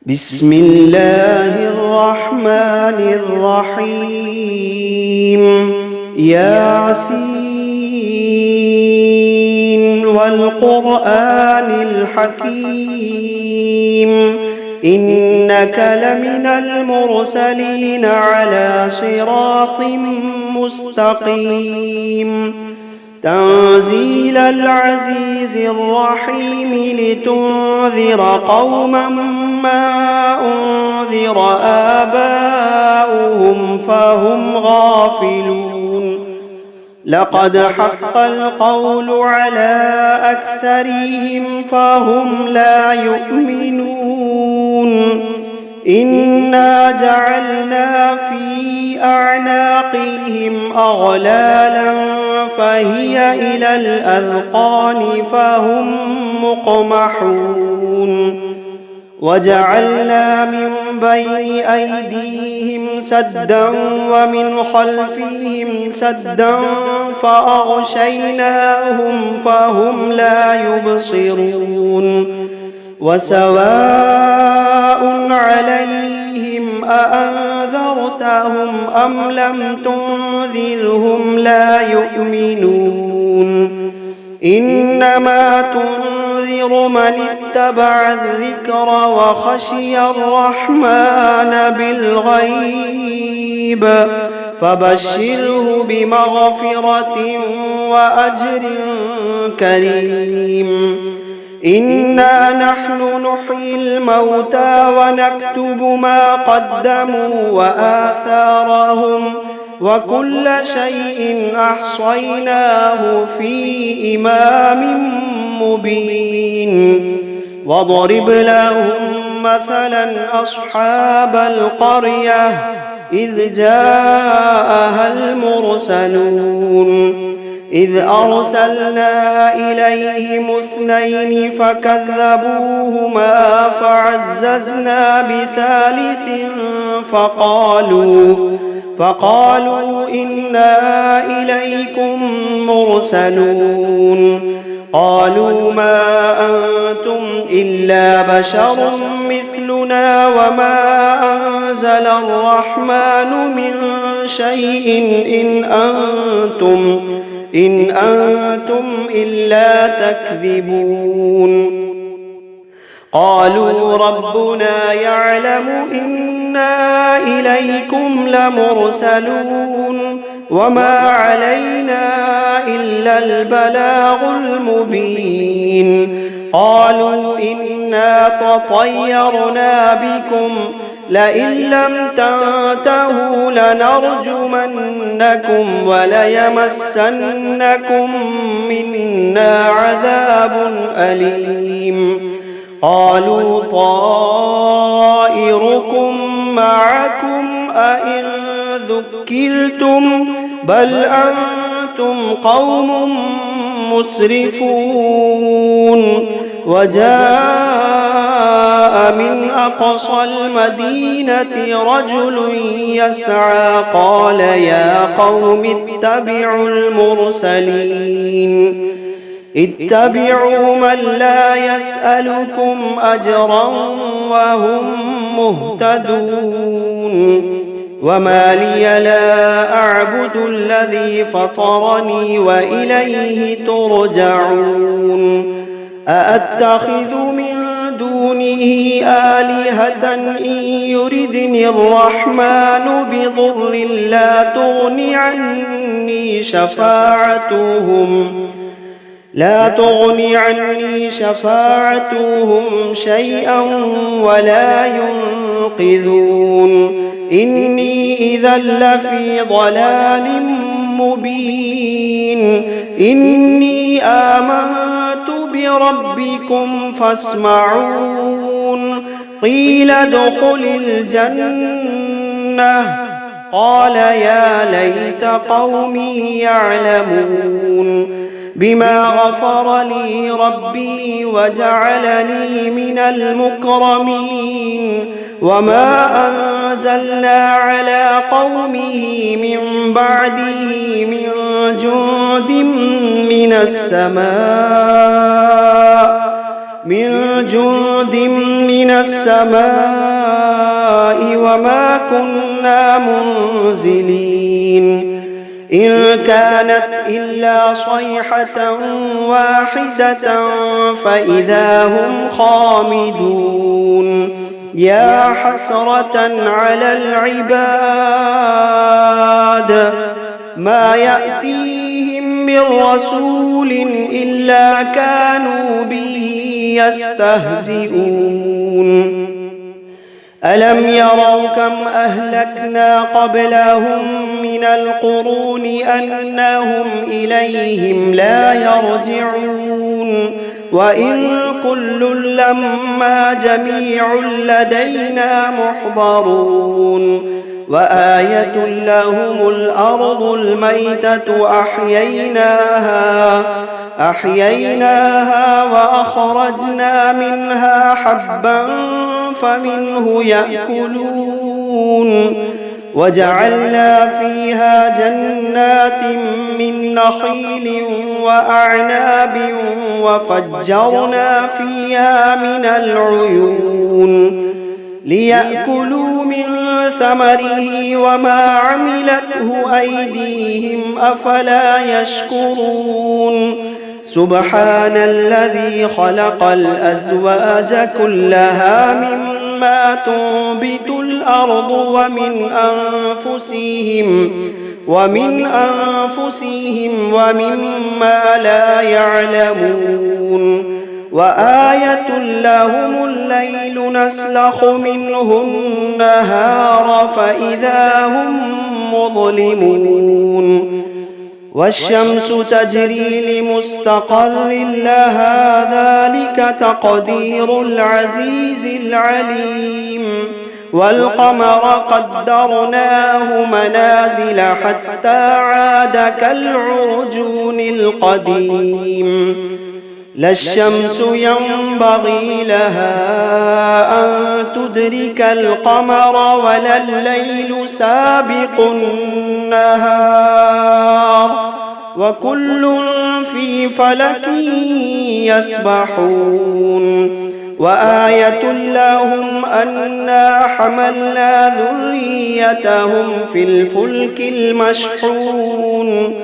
بسم الله الرحمن الرحيم. ياسين والقرآن الحكيم إنك لمن المرسلين على صراط مستقيم تنزيل العزيز الرحيم لتنذر قوما ما أنذر آباؤهم فهم غافلون لقد حق القول على أكثرهم فهم لا يؤمنون إنا جعلنا في أعناقهم أغلالا فهي إلى الأذقان فهم مقمحون وجعلنا من بين أيديهم سدا ومن خلفهم سدا فأغشيناهم فهم لا يبصرون وسواء عليهم أأنذرتهم أم لم تنذرهم لا يؤمنون إنما تنذر من اتبع الذكر وخشي الرحمن بالغيب فبشره بمغفرة وأجر كريم إنا نحن نحيي الموتى ونكتب ما قدموا وآثارهم وكل شيء أحصيناه في إمام مبين واضرب لهم مثلا أصحاب القرية إذ جاءها المرسلون إذ أرسلنا إليهم اثنين فكذبوهما فعززنا بثالث فقالوا إنا إليكم مرسلون قالوا ما أنتم إلا بشر مثلنا وما أنزل الرحمن من شيء إن أنتم إلا تكذبون قالوا ربنا يعلم إنا إليكم لمرسلون وما علينا إلا البلاغ المبين قالوا إنا تطيرنا بكم لئن لم تنتهوا لنرجمنكم وليمسنكم منا عذاب أليم قالوا طائركم معكم أئن ذكرتم بل أنتم قوم مسرفون وجاء من أقصى المدينة رجل يسعى قال يا قوم اتبعوا اتبعوا من لا يسألكم أجرا وهم مهتدون وما لي لا أعبد الذي فطرني وإليه ترجعون أأتخذ من دونه آلهة إن يردني الرحمن بضر لا تغني عني شفاعتهم شيئا ولا ينقذون إني إذا لفي ضلال مبين إني آمنت بربكم فاسمعون قيل ادخل الجنة قال يا ليت قومي يعلمون بما غفر لي ربي وجعلني من المكرمين وما أنزلنا على قومه من بعده من جند من السماء من جند من السماء وما كنا منزلين إن كانت إلا صيحة واحدة فإذا هم خامدون يا حسرة على العباد ما يأتيهم من رسول إلا كانوا به يستهزئون ألم يروا كم أهلكنا قبلهم من القرون أنهم إليهم لا يرجعون وإن كل لما جميع لدينا محضرون وآية لهم الأرض الميتة أحييناها وأخرجنا منها حبا فمنه يأكلون وجعلنا فيها جنات من نخيل وأعناب وفجرنا فيها من العيون ليأكلوا من ثمره وما عملته أيديهم أفلا يشكرون سبحان الذي خلق الأزواج كلها مما تنبت الأرض ومن أنفسهم ومما لا يعلمون وآية لهم الليل نسلخ منه النهار فإذا هم مظلمون والشمس تجري لمستقر لها ذلك تقدير العزيز العليم والقمر قدرناه منازل حتى عاد كالعرجون القديم لا الشمس ينبغي لها أن تدرك القمر ولا الليل سابق النهار وكل في فلك يسبحون وآية لهم أنا حملنا ذريتهم في الفلك المشحون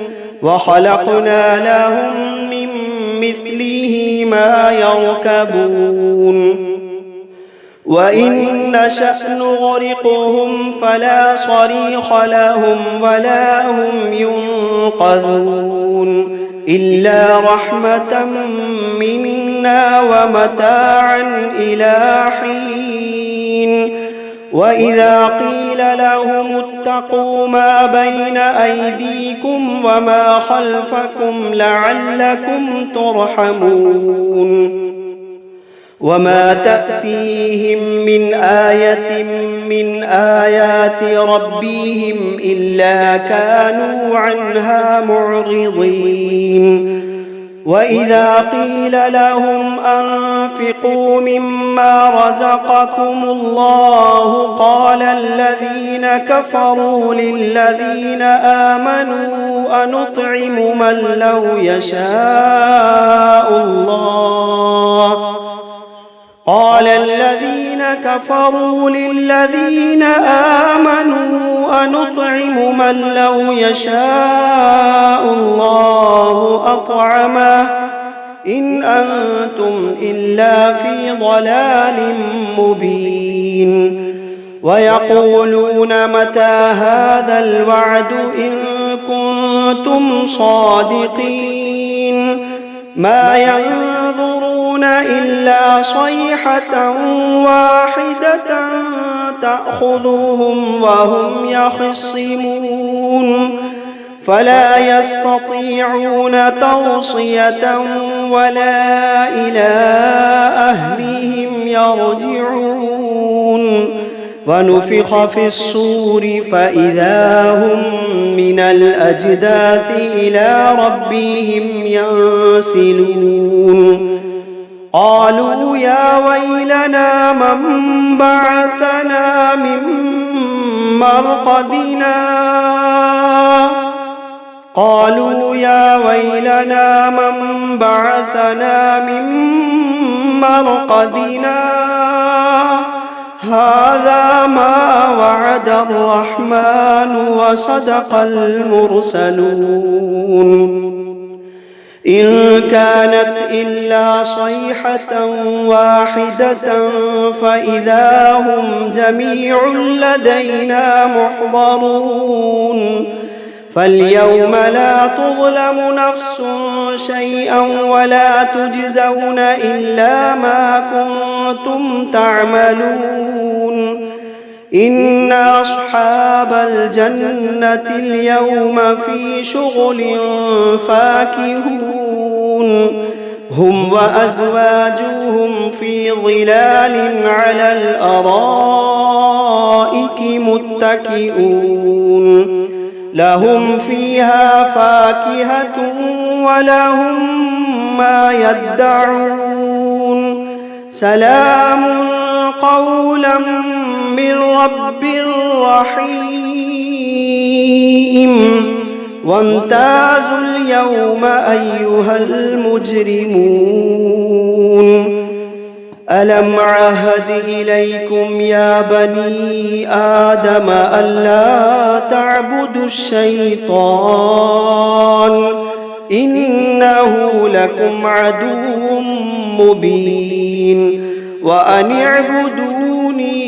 وخلقنا لهم من مثله ما يركبون وإن نشأ نغرقهم فلا صريخ لهم ولا هم ينقذون إلا رحمة منا ومتاعا إلى حين وإذا قيل لهم اتقوا ما بين أيديكم وما خلفكم لعلكم ترحمون وما تأتيهم من آية من آيات ربهم إلا كانوا عنها معرضين وإذا قيل لهم أنفقوا مما رزقكم الله قال الذين كفروا للذين آمنوا أنطعم من لو يشاء الله قال الذين كفروا للذين آمنوا أنطعم من لو يشاء الله أطعمه إن أنتم إلا في ضلال مبين ويقولون متى هذا الوعد إن كنتم صادقين ما ينظرون إلا صيحة واحدة تأخذهم وهم يخصمون فلا يستطيعون توصية ولا إلى أهلهم يرجعون ونفخ في الصور فإذا هم من الأجداث إلى ربهم ينسلون قالوا يا ويلنا من بعثنا من مرقدنا قالوا يا ويلنا من بعثنا من مرقدنا هذا ما وعد الرحمن وصدق المرسلون إن كانت إلا صيحة واحدة فإذا هم جميع لدينا محضرون فاليوم لا تظلم نفس شيئا ولا تجزون إلا ما كنتم تعملون إن أصحاب الجنة اليوم في شغل فاكهون هم وأزواجهم في ظلال على الأرائك متكئون لهم فيها فاكهة ولهم ما يدعون سلام قولا من رب رحيم وامتازوا اليوم أيها المجرمون ألم عهد إليكم يا بني آدم ألا تعبدوا الشيطان إنه لكم عدو مبين وأن اعبدوني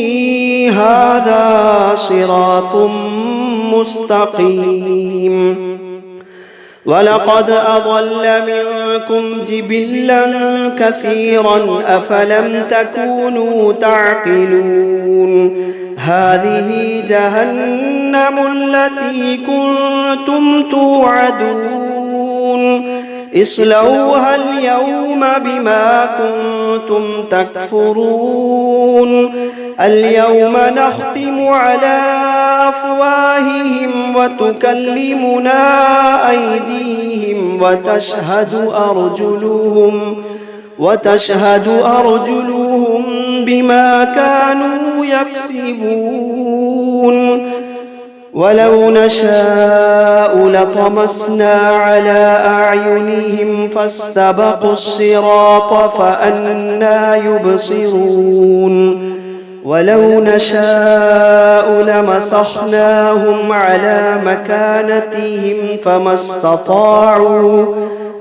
هذا صراط مستقيم ولقد أضل منكم جبلا كثيرا أفلم تكونوا تعقلون هذه جهنم التي كنتم توعدون اصلوها اليوم بما كنتم تكفرون اليوم نختم على أفواههم وتكلمنا أيديهم وتشهد أرجلهم بما كانوا يكسبون ولو نشاء لطمسنا على أعينهم فاستبقوا الصراط فأنى يبصرون ولو نشاء لمسخناهم على مكانتهم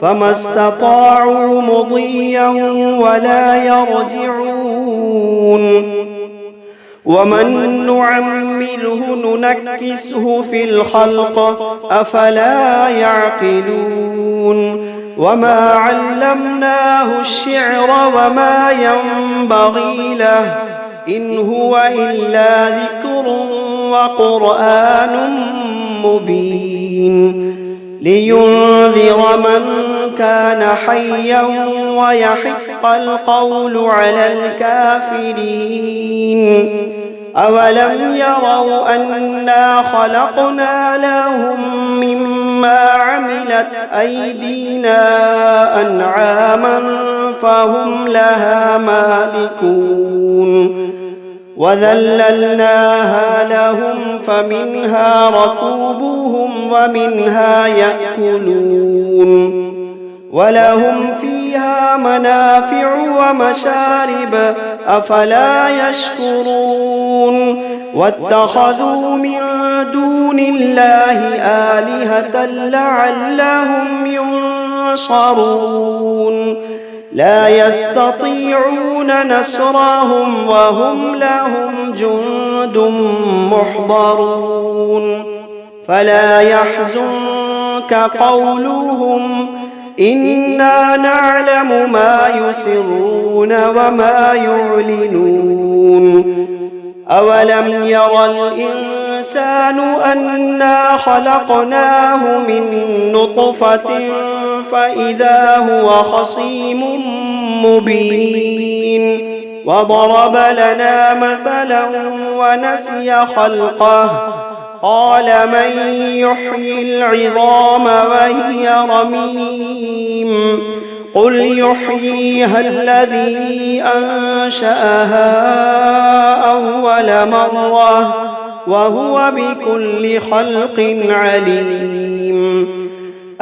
فما استطاعوا مضيا ولا يرجعون ومن نعمله ننكسه في الخلق أفلا يعقلون وما علمناه الشعر وما ينبغي له إن هو إلا ذكر وقرآن مبين لينذر من كان حيا ويحق القول على الكافرين أولم يروا أنا خلقنا لهم مما عملت أيدينا أنعاما فهم لها مالكون وذللناها لهم فمنها ركوبهم ومنها يأكلون ولهم فيها منافع ومشارب أفلا يشكرون واتخذوا من دون الله آلهة لعلهم ينصرون لا يستطيعون نصرهم وهم لهم جند محضرون فلا يحزنك قولهم إنا نعلم ما يسرون وما يعلنون أولم ير الإنسان أنا خلقناه من نطفة فإذا هو خصيم مبين وضرب لنا مثلا ونسي خلقه قال من يحيي العظام وهي رميم قل يحييها الذي أنشأها أول مرة وهو بكل خلق عليم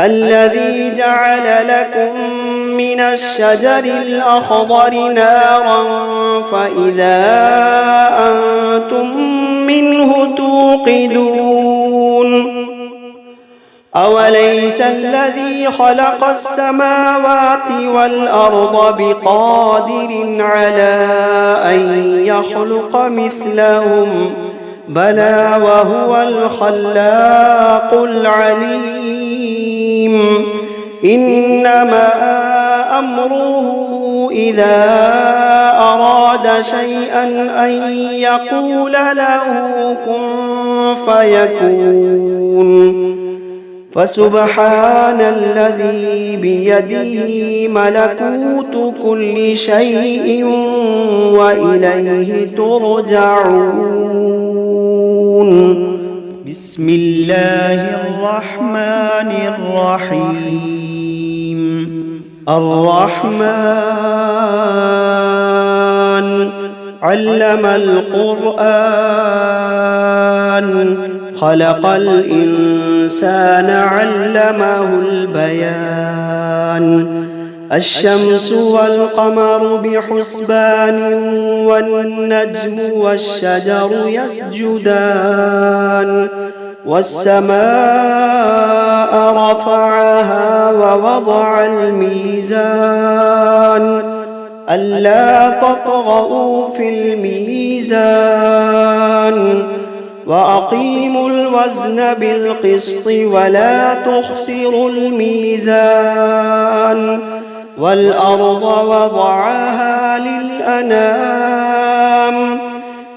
الذي جعل لكم من الشجر الأخضر نارا فإذا أنتم منه توقدون أوليس الذي خلق السماوات والأرض بقادر على أن يخلق مثلهم بلى وهو الخلاق العليم إنما أمره إذا أراد شيئا أن يقول له كن فيكون فسبحان الذي بيده ملكوت كل شيء وإليه ترجعون بسم الله الرحمن الرحيم الرحمن علم القرآن خلق الإنسان علمه البيان الشمس والقمر بحسبان والنجم والشجر يسجدان والسماء رفعها ووضع الميزان ألا تطغوا في الميزان وأقيموا الوزن بالقسط ولا تخسروا الميزان والأرض وضعها للأنام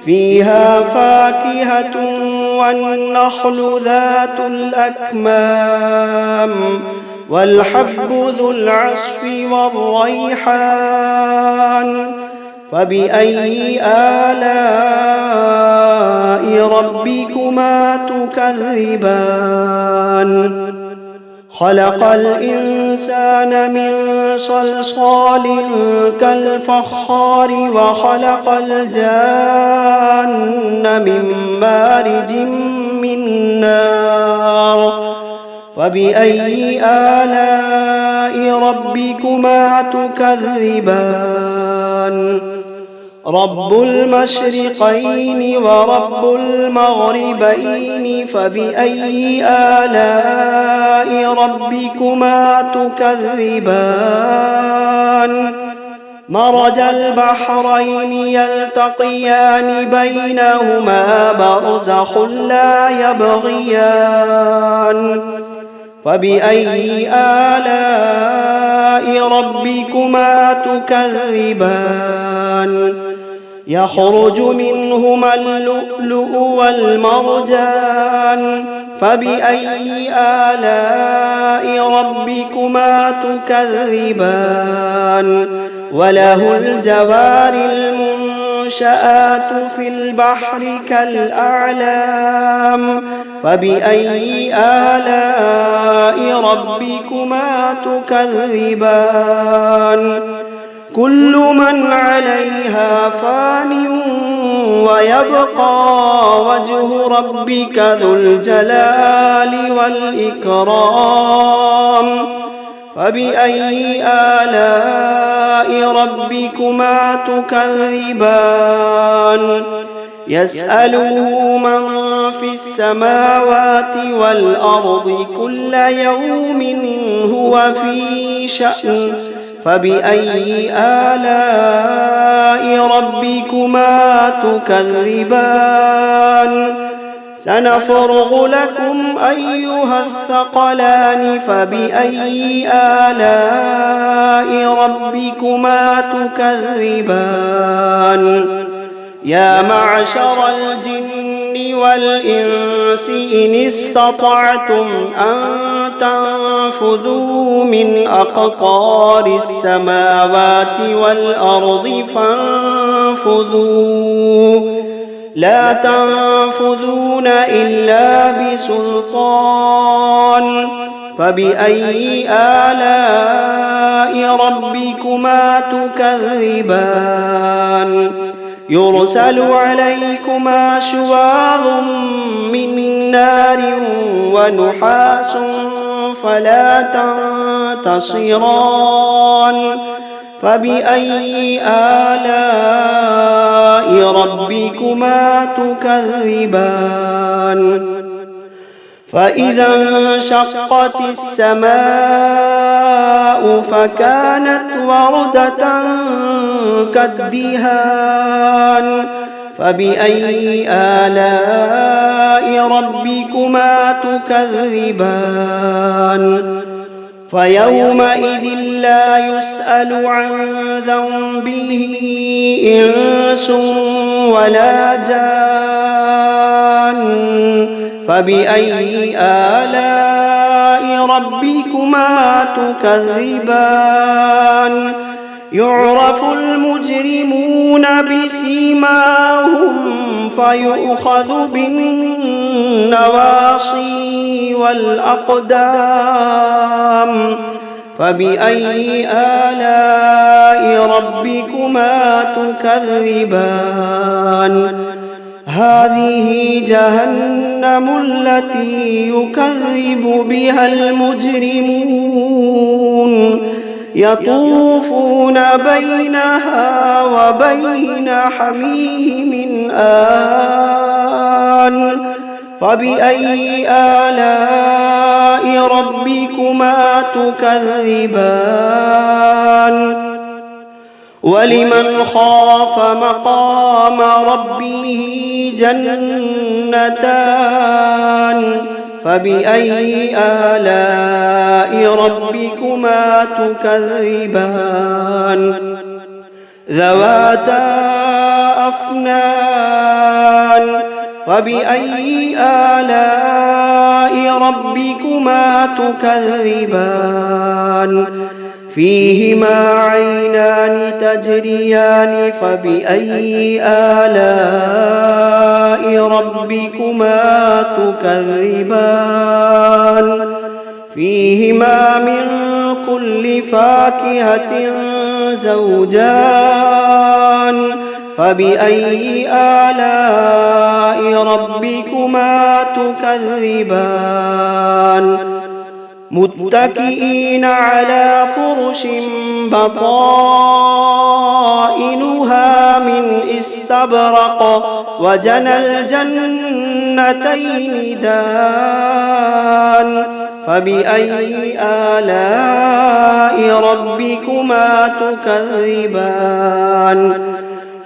فيها فاكهة والنخل ذات الأكمام والحب ذو العصف والريحان فبأي آلاء ربكما تكذبان خلق الإنسان من صلصال كالفخار وخلق الجان من مارج من نار فبأي آلاء ربكما تكذبان رب المشرقين ورب المغربين فبأي آلاء ربكما تكذبان مرج البحرين يلتقيان بينهما برزخ لا يبغيان فبأي آلاء ربكما تكذبان يخرج منهما اللؤلؤ والمرجان فبأي آلاء ربكما تكذبان وله الجوار المنشآت في البحر كالأعلام فبأي آلاء ربكما تكذبان كل من عليها فان ويبقى وجه ربك ذو الجلال والإكرام فبأي آلاء ربكما تكذبان يسأله من في السماوات والأرض كل يوم هو في شأن فبأي آلاء ربكما تكذبان سنفرغ لكم أيها الثقلان فبأي آلاء ربكما تكذبان يا معشر الجن والإنس إن استطعتم أن تنفذوا من أقطار السماوات والأرض فانفذوا لا تنفذون إلا بسلطان فبأي آلاء ربكما تكذبان يرسل عليكما شواظ من نار ونحاس فلا تنتصران فبأي آلاء ربكما تكذبان فإذا انشقت السماء فكانت وردة كالدهان فبأي آلاء ربكما تكذبان فيومئذ لا يسأل عن ذنبه إنس ولا جان فبأي آلاء ربكما تكذبان يعرف المجرمون بسيماهم فيؤخذ بالنواصي والأقدام فبأي آلاء ربكما تكذبان هذه جهنم التي يكذب بها المجرمون يطوفون بينها وبين حميم آن فبأي آلاء ربكما تكذبان ولمن خاف مقام ربه جنتان فبأي آلاء ربكما تكذبان ذواتا أفنان فبأي آلاء ربكما تكذبان فيهما عينان تجريان فبأي آلاء ربكما تكذبان فيهما من كل فاكهة زوجان فبأي آلاء ربكما تكذبان متكئين على فرش بطائنها من استبرق وجنى الجنتين دان فبأي آلاء ربكما تكذبان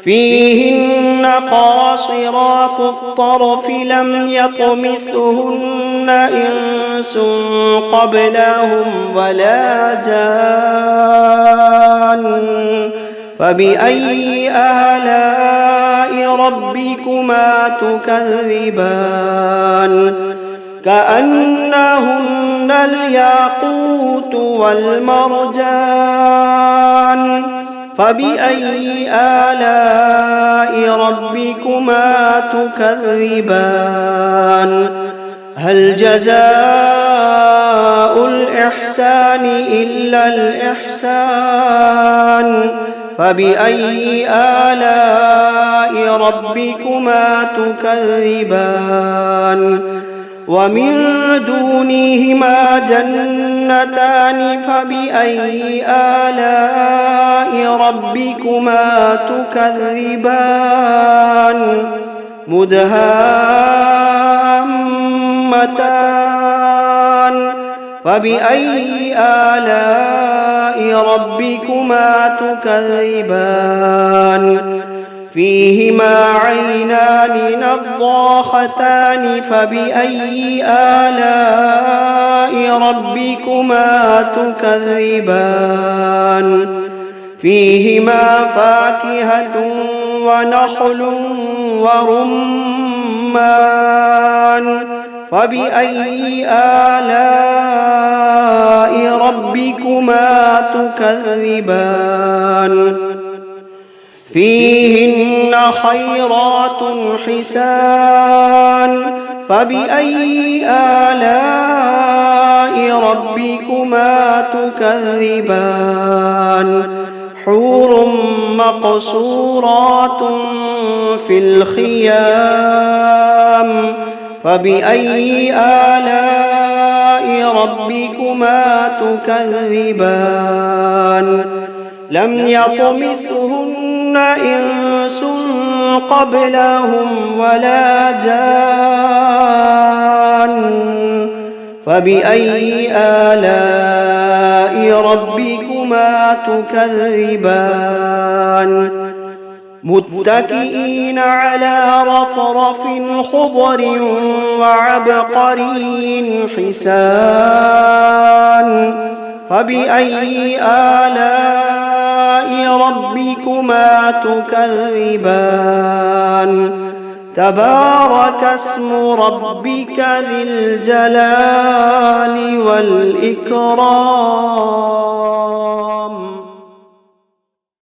فيهن قاصرات الطرف لم يطمثهن إنس قبلهم ولا جان فبأي آلاء ربكما تكذبان كأنهن الياقوت والمرجان فبأي آلاء ربكما تكذبان هل جزاء الإحسان إلا الإحسان فبأي آلاء ربكما تكذبان ومن دونهما جنتان فبأي آلاء ربكما تكذبان مدهامتان فبأي آلاء ربكما تكذبان فيهما عينان نضاختان فبأي آلاء ربكما تكذبان فيهما فاكهة ونخل ورمان فبأي آلاء ربكما تكذبان فيهن خيرات حسان فبأي آلاء ربكما تكذبان حور مقصورات في الخيام فبأي آلاء ربكما تكذبان لم يطمثهن إنس قبلهم ولا جان فبأي آلاء ربكما تكذبان متكئين على رفرف خضر وعبقري حسان فبأي آلاء ربكما تكذبان تبارك اسم ربك ذي الجلال والإكرام